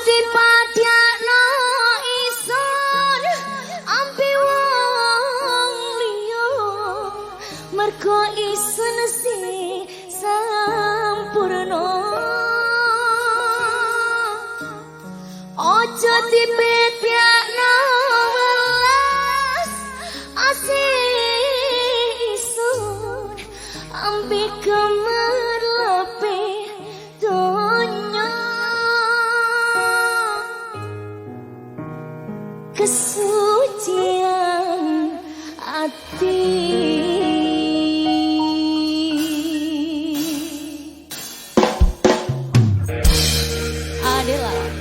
dipadakno isun ampe wong liya mergo isun sing sampurna ojo dipedakno welas asih isun ampe gemerlepe donya kesucian hati adalah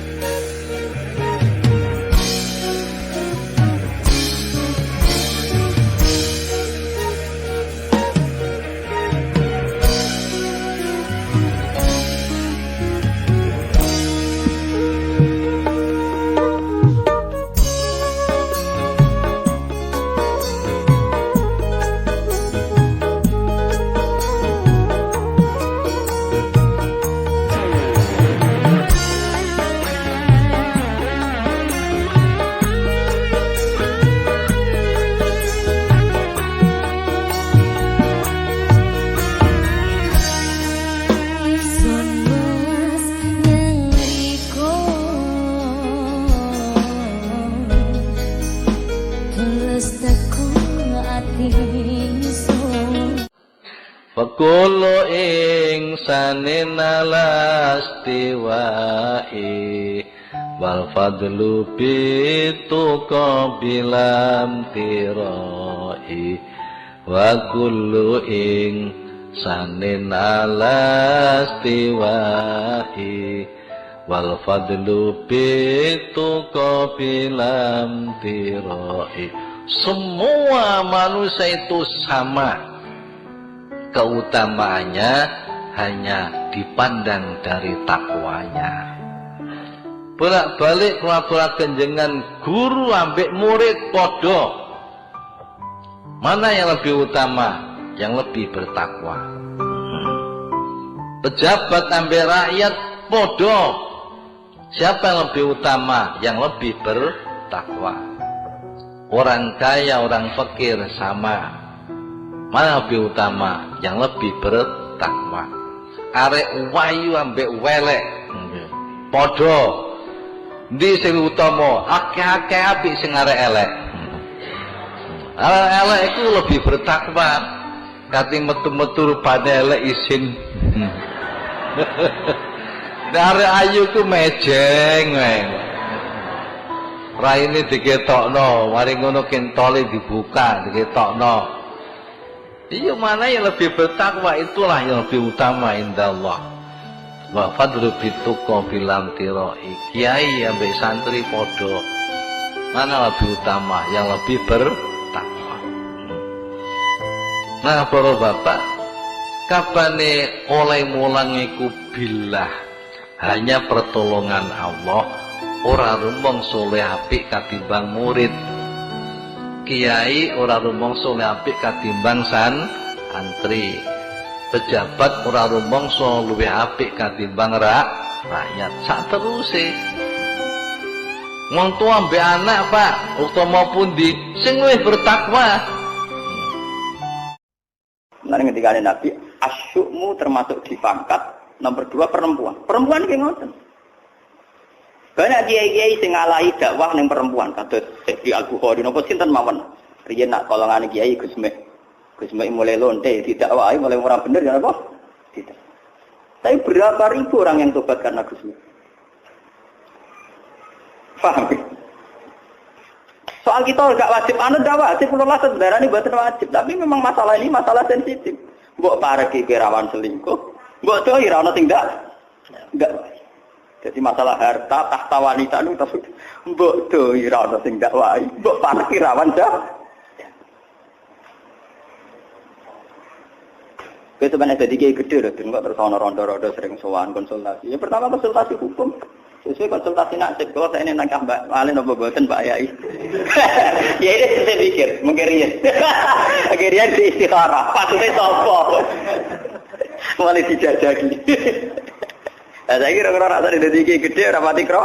Fakulu ingsanin alastiwai wal fadlu bituqa bilam tirai wa kullu ingsanin alastiwai wal fadlu bituqa bilam tirai. Semua manusia itu sama, keutamaannya hanya dipandang dari takwanya. Bolak-balik kelaburan kenjengan guru ambek murid podo, mana yang lebih utama? Yang lebih bertakwa. Pejabat ambek rakyat podo, siapa yang lebih utama? Yang lebih bertakwa. Orang kaya, orang fakir sama, mana lebih utama? Yang lebih bertakwa. Arek wayu ambek welek podo, ndi sing utama? Akeh-akeh apik sing arek elek. Arek elek iku lebih bertakwa. Kati metu-metu rupane elek isin. Arek ayu ku mejeng wae. Raine diketokno, mari ngono kentole dibuka, diketokno. Iya, mana yang lebih bertakwa, itulah yang lebih utama indallah. Wa fadlu bituqa bilam tirai. Kiai ambek santri podo, mana lebih utama? Yang lebih bertakwa. Nah, para bapak, kapane oleh mulang iku billah, hanya pertolongan Allah. Ora rumong soleh apik katimbang murid. Kiai ora rumong soleh apik katimbang santri. Pejabat ora rumong soleh luwih apik katimbang rakyat. Sak teruse. Wong tua ambek anak, Pak, utama pundi sing luwih bertakwa. Nanti ketika Nabi, asyukmu termasuk di pangkat nomor 2 perempuan. Perempuan ki ngoten. Banyak kiai-kiai sing ngalahi dakwah ning perempuan kados Syekh Al-Bukhari napa sinten mawon. Riyen nak kolongane kiai Gus Mek mulai lonte didakwahi mulai ora bener ya apa? Tidak. Tapi berapa ribu orang yang tobat karena Gus Mek? Paham? Soal kita enggak wajib anu ndak wajib kula sebenarnya ini mboten wajib, tapi memang masalah ini masalah sensitif. Mbok pareki kirawan selingkuh, mbok doi ra ono sing enggak wajib. Jadi masalah harta, tahta wanita itu tapi mbok doi ra ono sing dakwahi, mbok pareki rawan dah. Kowe sebenarnya jadi kiai gede lho, kok terus ana rondo-rondo sering sowan konsultasi. Ya pertama konsultasi hukum. Sesuai konsultasi nasib, kalau saya ini nangkah Mbak Malin apa boten Pak Yai. Ya ini saya pikir, mungkin rian. Akhirnya di istikharah, pasutnya sopo. Mulai dijajaki. Saya kira orang rasa di gede, rapati kro.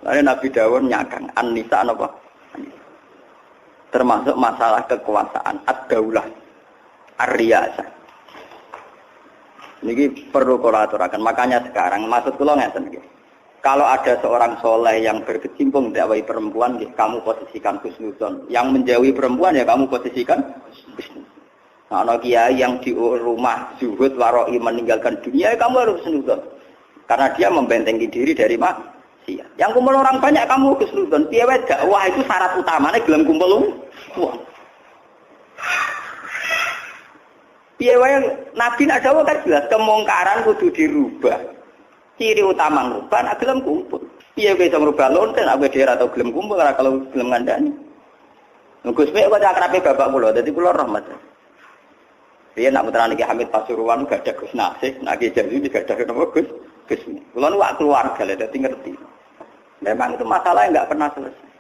Lalu Nabi Dawud nyakang an-nisa apa? Termasuk masalah kekuasaan ad-daulah ar-riyasah. Ini perlu kula aturaken. Makanya sekarang maksud kula ngeten nggih. Kalau ada seorang soleh yang berkecimpung dakwah perempuan, kamu posisikan husnudzon. Yang menjauhi perempuan ya kamu posisikan husnudzon. Nah, kiai yang di rumah zuhud waroi meninggalkan dunia, ya kamu harus husnudzon. Karena dia membentengi diri dari maksiat. Yang kumpul orang banyak kamu husnudzon. Piye wae dakwah itu syarat utamanya gelem kumpul uang. Piye wae Nabi nak dawuh kan jelas kemungkaran kudu dirubah. Ciri utama ngubah nak gelem kumpul. Piye bisa merubah lonten aku dhewe atau gelem kumpul kalau gelem ngandani. Gus Mek kok akrabe bapak kula, dadi kula rahmat. Piye nak putrane Ki Hamid Pasuruan gak ada Gus Nasih, nak Ki Jamil gak ada napa Gus Mek. Kula nu wak keluarga lho dadi ngerti. Memang itu masalah yang enggak pernah selesai.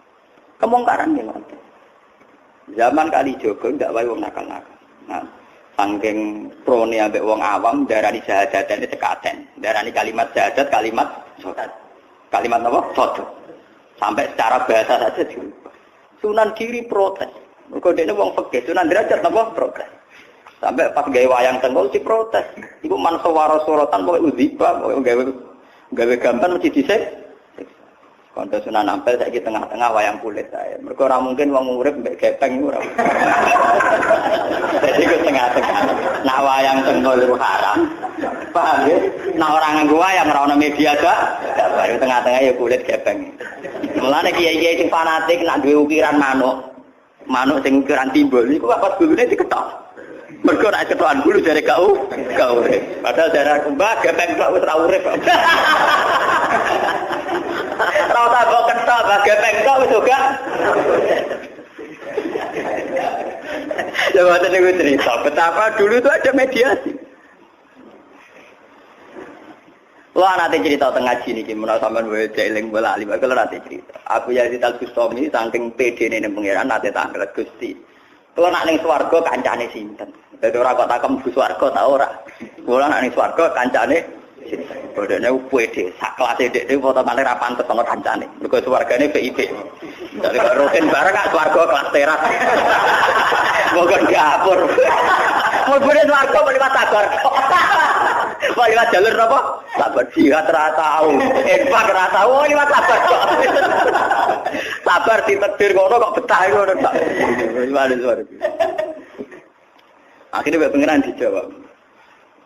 Kemungkaran gimana? Zaman kali Jogo ndak wae wong nakal-nakal. Nah, saking prone ambek wong awam darani syahadatan sekaten. Darani kalimat syahadat kalimat syahadat. Kalimat apa? Syahadat. Sampai secara bahasa saja dirubah. Sunan Giri protes. Mergo dene wong fikih, Sunan Derajat napa protes. Sampai pas gawe wayang Tengkol si protes. Iku mansawara suratan pokoke udziba, pokoke gawe gambar mesti dhisik. Kondo Sunan Ampel saiki tengah-tengah wayang kulit saya. Mergo ora mungkin wong urip mbek gepeng ora. Jadi ke tengah-tengah. Nak wayang Tengkol itu haram. Paham ya? Nak orang nganggo wayang ora ono media dak. Baru tengah-tengah ya kulit gepeng. Mulane kiai-kiai sing fanatik nak duwe ukiran manuk. Manuk sing ukiran timbul iku apa gulune diketok. Mergo nek ketokan bulu jare kau urip. Padahal jare mbah gepeng kok wis ora urip. Rata kok ketok bagai pengkok wis uga. Coba niku cerita betapa dulu itu ada mediasi. Lo nanti cerita tengah ngaji niki menawa sampean wae eling bola alim kalau nanti cerita. Aku Yazid Al-Bustami saking pedene ning pangeran nate tanglet Gusti. Kalau nak ning swarga kancane sinten? Dadi ora kok takem mlebu swarga ta ora. Kula nak ning swarga kancane bodone pede sak kelase dhek fotomane ra pantes sama kancane. Mergo swargane VIP. Dari roken bareng gak swarga kelas teras. Moga dapur. Moga swarga liwat sabar. Liwat jalur napa? Sabar jihad ra tau. Infak ra tau liwat sabar. Sabar ditedir ngono kok betah ngono tok. Liwat swarga. Akhirnya pengenan dijawab.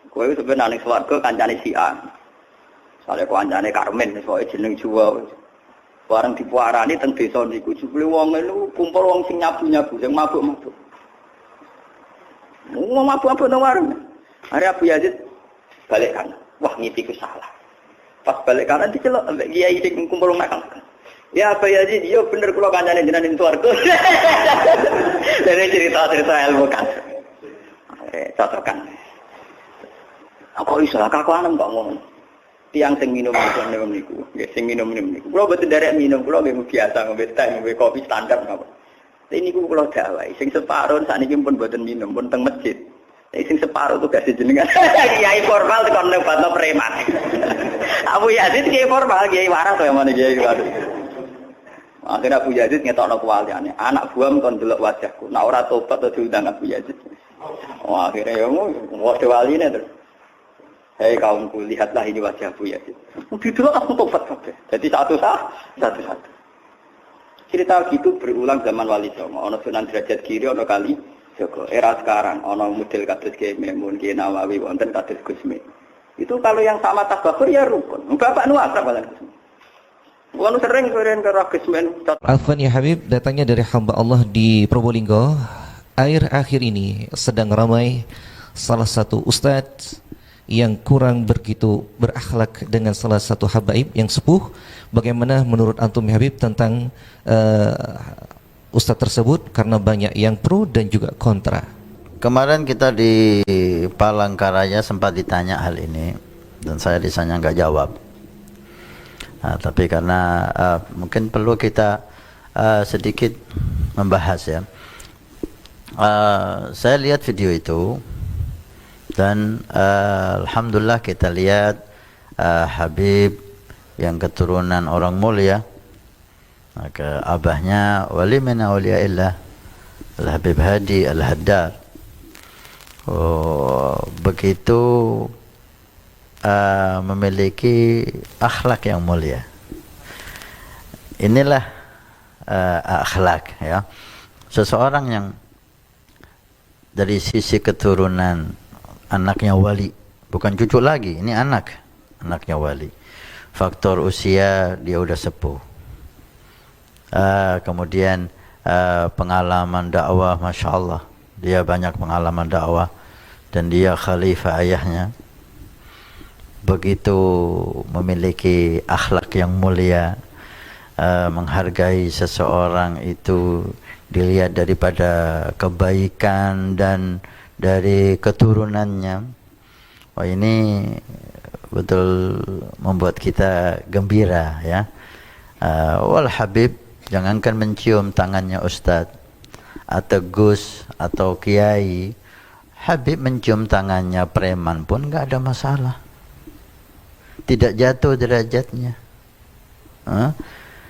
Kowe sebenarnya ning swarga kancane si A. Sale kancane Karmen soal jeneng Jawa. Bareng dipuarani teng desa niku jebule wong niku kumpul wong sing nyabu-nyabu, sing mabuk-mabuk. Wong mabuk-mabuk nang warung. Are Abu Yazid balik kanan. Wah ngipiku salah. Pas balik kanan dicelok ambek kiai sing kumpul nakal. Ya Abu Yazid, yo bener kula kancane jenengan ning swarga. Dene cerita-cerita ilmu kan. Cocokan. Apa iso kakuan kok ngono. Tiang sing minum niku, nggih sing minum niku. Kula mboten derek minum, kula nggih biasa ngombe teh, ngombe kopi standar napa. Tapi niku kula dawahi, sing separo sakniki pun mboten minum, pun teng masjid. Tapi sing separo tugas jenengan. Kiai formal tekan nang bato preman. Abu Yazid kiai formal, kiai waras kaya mana kiai waras. Akhirnya Abu Yazid ngetokno kuwaliane. Anak buam kon delok wajahku. Nek ora tobat diundang Abu Yazid. Wah, akhirnya ya ngode waline terus. Hei kaumku, lihatlah ini wajah Abu Yazid. Didelok aku tobat kabeh. Jadi satu. Cerita gitu berulang zaman Wali Songo. Ono Sunan Derajat Kiri, ono Kali Jogo. Era sekarang, ono model kados Kiai Memun, Kiai Nawawi, wonten kados Gus Mek. Itu kalau yang sama tabakur ya rukun. Bapak nu akrab banget. Wong sering ke Gus Mek. Afwan ya Habib, datangnya dari hamba Allah di Probolinggo. Akhir ini sedang ramai salah satu ustadz yang kurang begitu berakhlak dengan salah satu habaib yang sepuh. Bagaimana menurut antum ya Habib tentang ustadz tersebut, karena banyak yang pro dan juga kontra. Kemarin kita di Palangkaraya sempat ditanya hal ini dan saya di sana nggak jawab. Nah, tapi karena mungkin perlu kita sedikit membahas ya. Saya lihat video itu dan alhamdulillah kita lihat Habib yang keturunan orang mulia Maka abahnya wali min awliyaillah Al-Habib Hadi Al-Haddad. Begitu memiliki akhlak yang mulia. Inilah akhlak, ya. Seseorang yang dari sisi keturunan anaknya wali, bukan cucu lagi, ini anaknya wali. Faktor usia dia udah sepuh. Kemudian pengalaman dakwah, masya Allah, dia banyak pengalaman dakwah dan dia khalifah ayahnya. Begitu memiliki akhlak yang mulia, menghargai seseorang itu dilihat daripada kebaikan dan dari keturunannya. Wah, ini betul membuat kita gembira, ya. Wal Habib, jangankan mencium tangannya Ustadz atau Gus atau Kiai, Habib mencium tangannya preman pun nggak ada masalah, tidak jatuh derajatnya.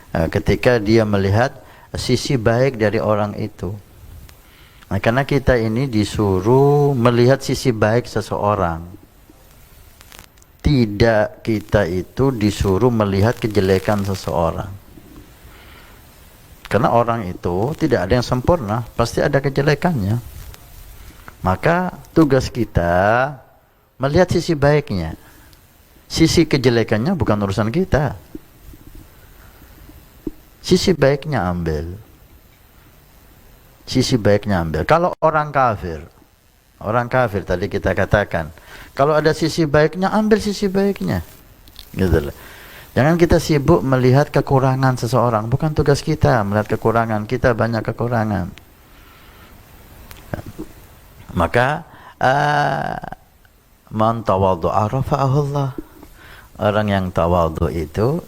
Ketika dia melihat sisi baik dari orang itu. Nah, karena kita ini disuruh melihat sisi baik seseorang. Tidak, kita itu disuruh melihat kejelekan seseorang. Karena orang itu tidak ada yang sempurna, pasti ada kejelekannya. Maka tugas kita melihat sisi baiknya. Sisi kejelekannya bukan urusan kita. Sisi baiknya ambil. Sisi baiknya ambil. Kalau orang kafir tadi kita katakan, kalau ada sisi baiknya, ambil sisi baiknya. Gitu loh. Jangan kita sibuk melihat kekurangan seseorang. Bukan tugas kita melihat kekurangan. Kita banyak kekurangan. Maka man tawadhu'a rafa'ahullah. Orang yang tawadhu itu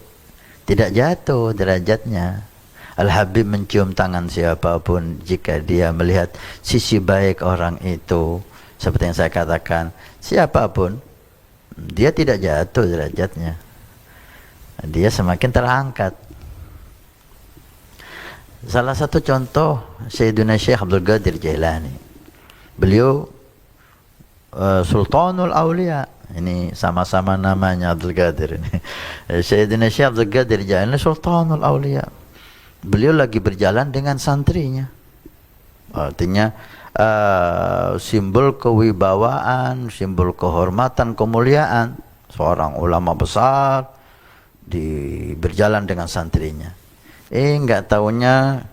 tidak jatuh derajatnya. Al-Habib mencium tangan siapapun jika dia melihat sisi baik orang itu. Seperti yang saya katakan, siapapun, dia tidak jatuh derajatnya. Dia semakin terangkat. Salah satu contoh, Sayyidina Syekh Abdul Qadir Jailani. Beliau Sultanul Aulia. Ini sama-sama namanya Abdul Qadir ini. Sayyidina Syekh Abdul Qadir Jailani Sultanul Aulia. Beliau lagi berjalan dengan santrinya. Artinya simbol kewibawaan, simbol kehormatan, kemuliaan seorang ulama besar berjalan dengan santrinya. Enggak taunya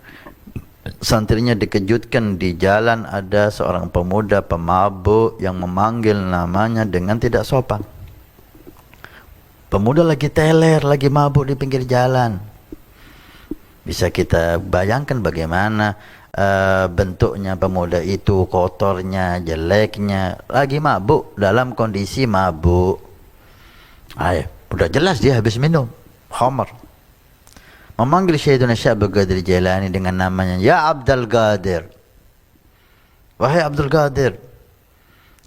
santrinya dikejutkan, di jalan ada seorang pemuda pemabuk yang memanggil namanya dengan tidak sopan. Pemuda lagi teler, lagi mabuk di pinggir jalan. Bisa kita bayangkan bagaimana bentuknya pemuda itu, kotornya, jeleknya, lagi mabuk, dalam kondisi mabuk. Udah jelas dia habis minum khamar. Memanggil Sayyidina Syekh Abdul Qadir Jailani dengan namanya, ya Abdul Qadir. Wahai Abdul Qadir.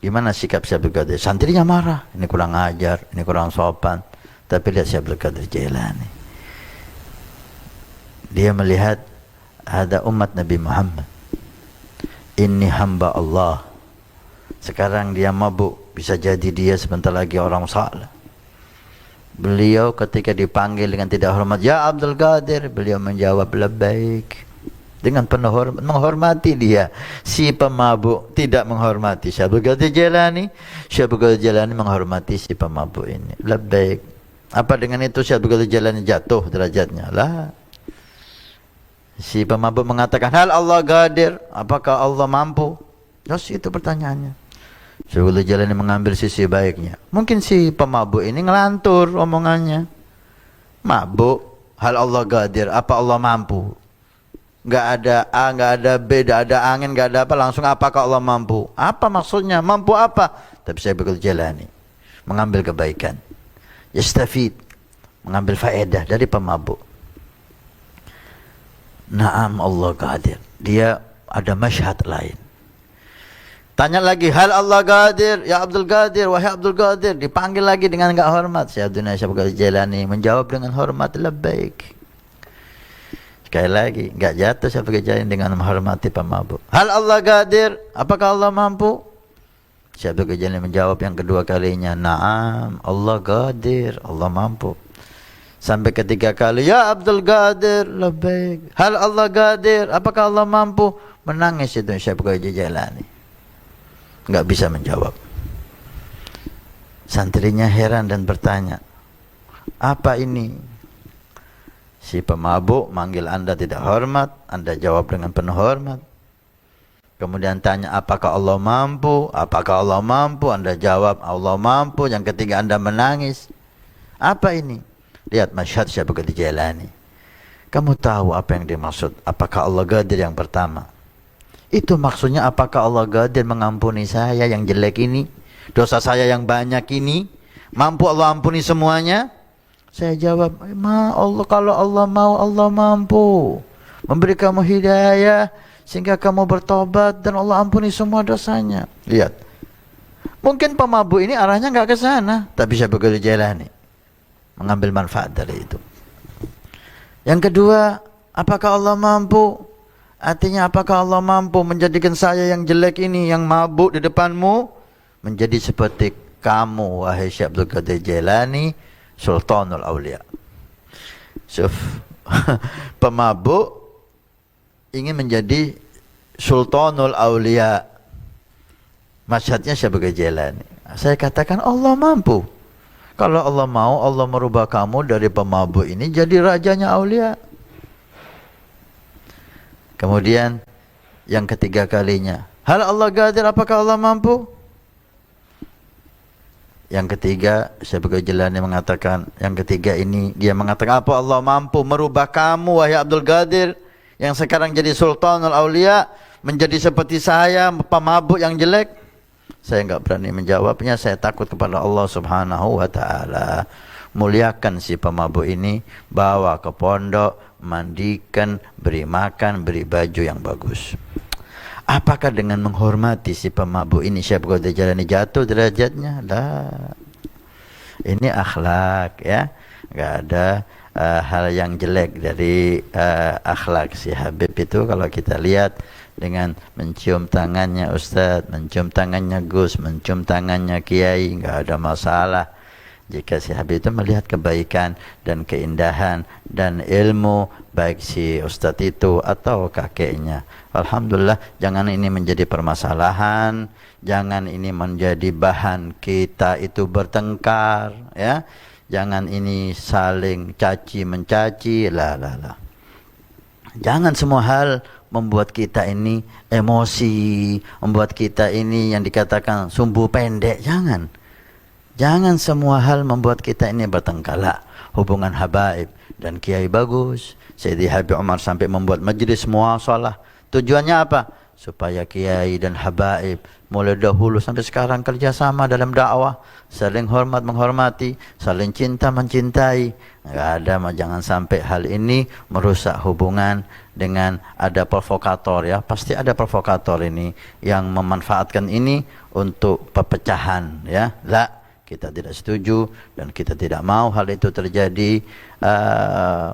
Gimana sikap Syekh Abdul Qadir? Santrinya marah, ini kurang ajar, ini kurang sopan. Tapi lihat Syekh Abdul Qadir Jailani, dia melihat ada umat Nabi Muhammad, ini hamba Allah. Sekarang dia mabuk, bisa jadi dia sebentar lagi orang saleh. Beliau ketika dipanggil dengan tidak hormat, ya Abdul Qadir, beliau menjawab labbaik dengan penuh hormat, menghormati dia. Si pemabuk tidak menghormati Syekh Abdul Qadir Jailani, Syekh Abdul Qadir Jailani menghormati si pemabuk ini. Labbaik. Apa dengan itu Syekh Abdul Qadir Jailani jatuh derajatnya? Lah. Si pemabuk mengatakan, hal Allah qadir, apakah Allah mampu? Terus itu pertanyaannya. Syekh Abdul Qadir Jailani mengambil sisi baiknya. Mungkin si pemabuk ini ngelantur omongannya. Mabuk, hal Allah qadir, apa Allah mampu? Nggak ada A, nggak ada B, nggak ada angin, nggak ada apa, langsung apakah Allah mampu? Apa maksudnya? Mampu apa? Tapi Syekh Abdul Qadir Jailani mengambil kebaikan. Yastafid, mengambil faedah dari pemabuk. Naam Allah qadir. Dia ada masyhad lain. Tanya lagi, hal Allah qadir, ya Abdul Qadir, wahai Abdul Qadir. Dipanggil lagi dengan enggak hormat. Syekh Abdul Qadir Jailani menjawab dengan hormat, labbaik. Sekali lagi, enggak jatuh Syekh Jalani dengan menghormati pemabuk. Hal Allah qadir? Apakah Allah mampu? Syekh Jalani menjawab yang kedua kalinya, "Na'am, Allah qadir, Allah mampu." Sampai ketiga kali, "Ya Abdul Qadir, labbaik." Hal Allah qadir? Apakah Allah mampu? Menangis itu Syekh Jalani. Enggak bisa menjawab. Santrinya heran dan bertanya, "Apa ini?" Si pemabuk manggil Anda tidak hormat, Anda jawab dengan penuh hormat. Kemudian tanya, "Apakah Allah mampu?" Apakah Allah mampu? Anda jawab, "Allah mampu." Yang ketiga Anda menangis. Apa ini? Lihat masyhad Syekh Jalani. Kamu tahu apa yang dimaksud? Apakah Allah Qadir yang pertama? Itu maksudnya apakah Allah Qadir mengampuni saya yang jelek ini? Dosa saya yang banyak ini? Mampu Allah ampuni semuanya? Saya jawab, Allah, kalau Allah mau, Allah mampu memberi kamu hidayah sehingga kamu bertobat dan Allah ampuni semua dosanya. Lihat, mungkin pemabuk ini arahnya nggak ke sana, tapi Syekh Jalani mengambil manfaat dari itu. Yang kedua, apakah Allah mampu? Artinya apakah Allah mampu menjadikan saya yang jelek ini, yang mabuk di depanmu, menjadi seperti kamu, wahai Syekh Abdul Qadir Jailani, Sultanul Aulia. Pemabuk ingin menjadi Sultanul Aulia. Masyhadnya Syekh Abdul Qadir Jailani. Saya katakan Allah mampu. Kalau Allah mau, Allah merubah kamu dari pemabuk ini jadi rajanya aulia. Kemudian yang ketiga kalinya, hal Allah qadir, apakah Allah mampu? Yang ketiga, Syekh Abdul Jalani mengatakan, yang ketiga ini dia mengatakan, apa Allah mampu merubah kamu wahai Abdul Qadir yang sekarang jadi Sultanul Aulia menjadi seperti saya, pemabuk yang jelek? Saya enggak berani menjawabnya, saya takut kepada Allah Subhanahu wa taala. Muliakan si pemabuk ini, bawa ke pondok, mandikan, beri makan, beri baju yang bagus. Apakah dengan menghormati si pemabuk ini Syekh Abdul Jalani jatuh derajatnya? Lah. Ini akhlak ya. Enggak ada hal yang jelek dari akhlak si Habib itu. Kalau kita lihat dengan mencium tangannya Ustadz, mencium tangannya Gus, mencium tangannya Kiai, enggak ada masalah. Jika si Habib itu melihat kebaikan dan keindahan dan ilmu baik si Ustadz itu atau kakeknya, alhamdulillah, jangan ini menjadi permasalahan, jangan ini menjadi bahan kita itu bertengkar, ya, jangan ini saling caci mencaci, lah. Jangan semua hal membuat kita ini emosi, membuat kita ini yang dikatakan sumbu pendek, jangan. Jangan semua hal membuat kita ini bertengkar. Hubungan habaib dan kiai bagus. Sayyidi Habib Umar sampai membuat majlis muasalah. Tujuannya apa? Supaya kiai dan habaib mulai dahulu sampai sekarang kerjasama dalam dakwah, saling hormat menghormati, saling cinta mencintai. Enggak ada, jangan sampai hal ini merusak hubungan dengan ada provokator, ya. Pasti ada provokator ini yang memanfaatkan ini untuk perpecahan, ya. La, kita tidak setuju dan kita tidak mau hal itu terjadi.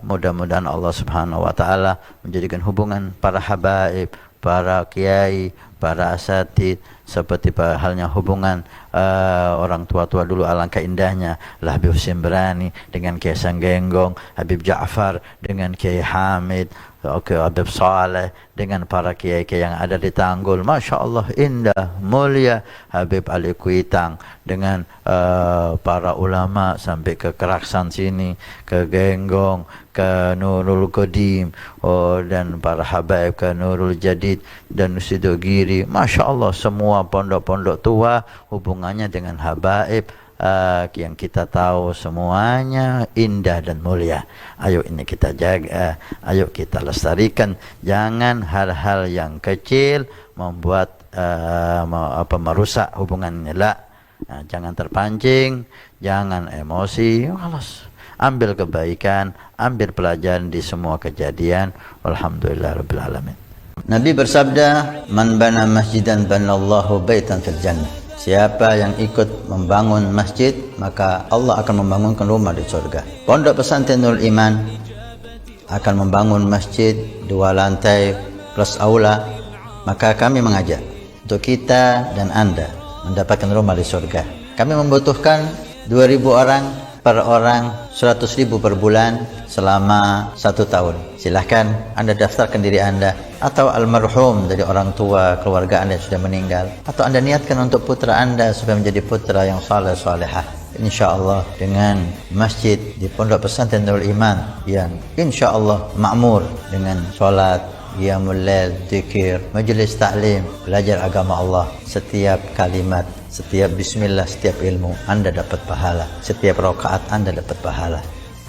Mudah-mudahan Allah Subhanahu wa taala menjadikan hubungan para habaib, para kiai, para asatid seperti halnya hubungan orang tua-tua dulu, alangkah indahnya lah Habib Husin Berani dengan Kiai Sanggenggong, Habib Ja'far dengan Kiai Hamid, Habib Saleh dengan para kiai-kiai yang ada di Tanggul, Masya Allah indah, mulia. Habib Ali Kuitang dengan para ulama sampai ke Keraksan sini, ke Genggong, ke Nurul Qadim, dan para habaib ke Nurul Jadid dan Sidogiri. Masya Allah, semua pondok-pondok tua hubungannya dengan habaib yang kita tahu semuanya indah dan mulia. Ayo ini kita jaga, ayo kita lestarikan. Jangan hal-hal yang kecil membuat merusak hubungannya. Jangan terpancing, jangan emosi. Ambil kebaikan, ambil pelajaran di semua kejadian. Alhamdulillahirabbil alamin. Nabi bersabda, "Man bana masjidan banallahu baitan fil jannah." Siapa yang ikut membangun masjid, maka Allah akan membangunkan rumah di surga. Pondok Pesantren Nurul Iman akan membangun masjid 2 lantai plus aula, maka kami mengajak untuk kita dan Anda mendapatkan rumah di surga. Kami membutuhkan 2.000 orang, per orang 100.000 per bulan selama 1 tahun. Silahkan Anda daftarkan diri Anda atau almarhum dari orang tua keluarga Anda yang sudah meninggal, atau Anda niatkan untuk putra Anda supaya menjadi putra yang saleh salehah. InsyaAllah dengan masjid di Pondok Pesantren Nurul Iman yang insyaAllah makmur dengan sholat, qiyamul lail, zikir, majelis taklim, belajar agama Allah. Setiap kalimat, setiap bismillah, setiap ilmu Anda dapat pahala, setiap rakaat Anda dapat pahala.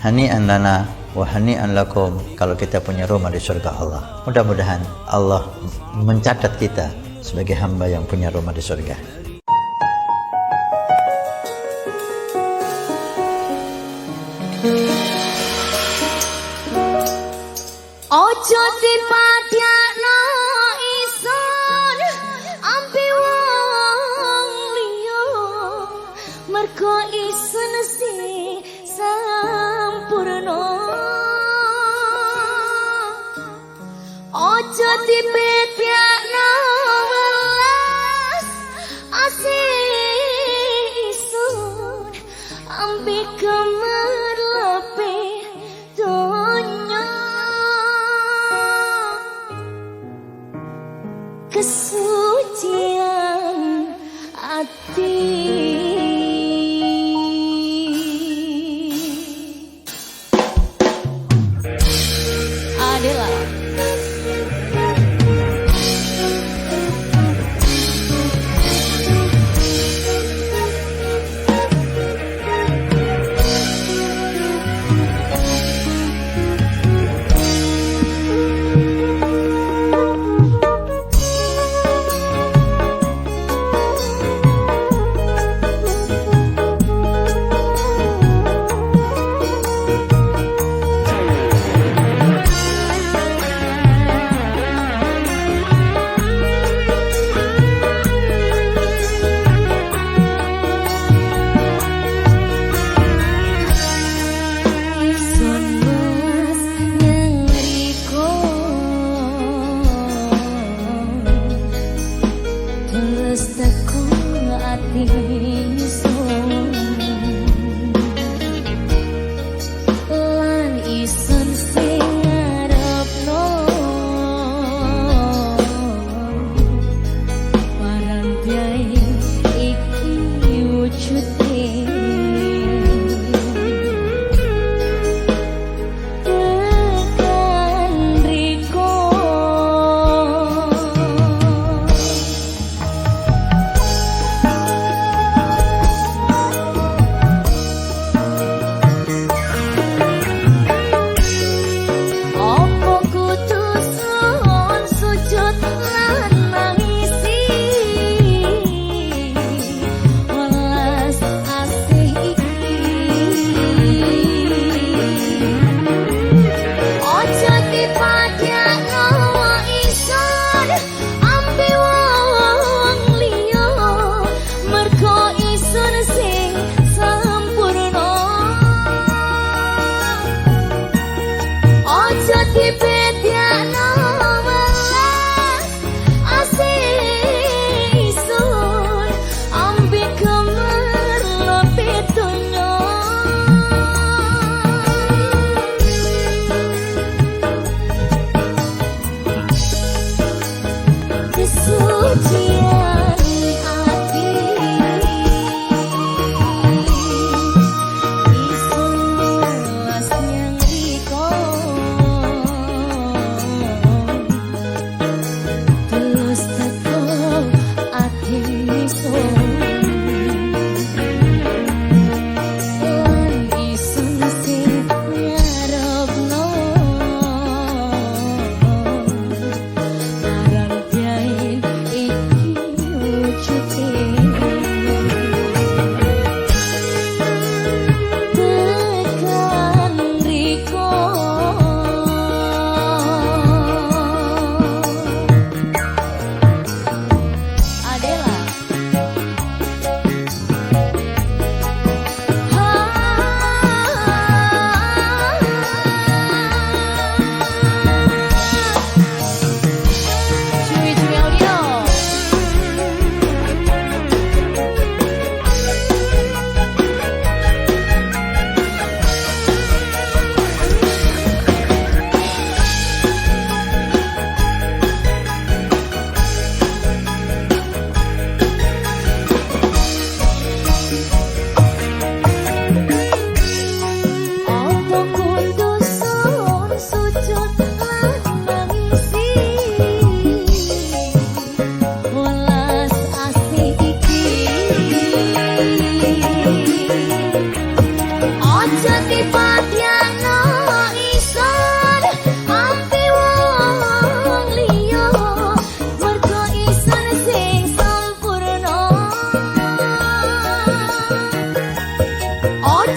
Hani'an lana wa hani'an lakum kalau kita punya rumah di surga Allah. Mudah-mudahan Allah mencatat kita sebagai hamba yang punya rumah di surga. Ojo dipadakno isun ampe wong liya, mergo isun sing sampurna. Ojo dipedakno welas asih isun ampe gemerlepe donya. Kesucian hati adalah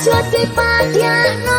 Aja dipadakno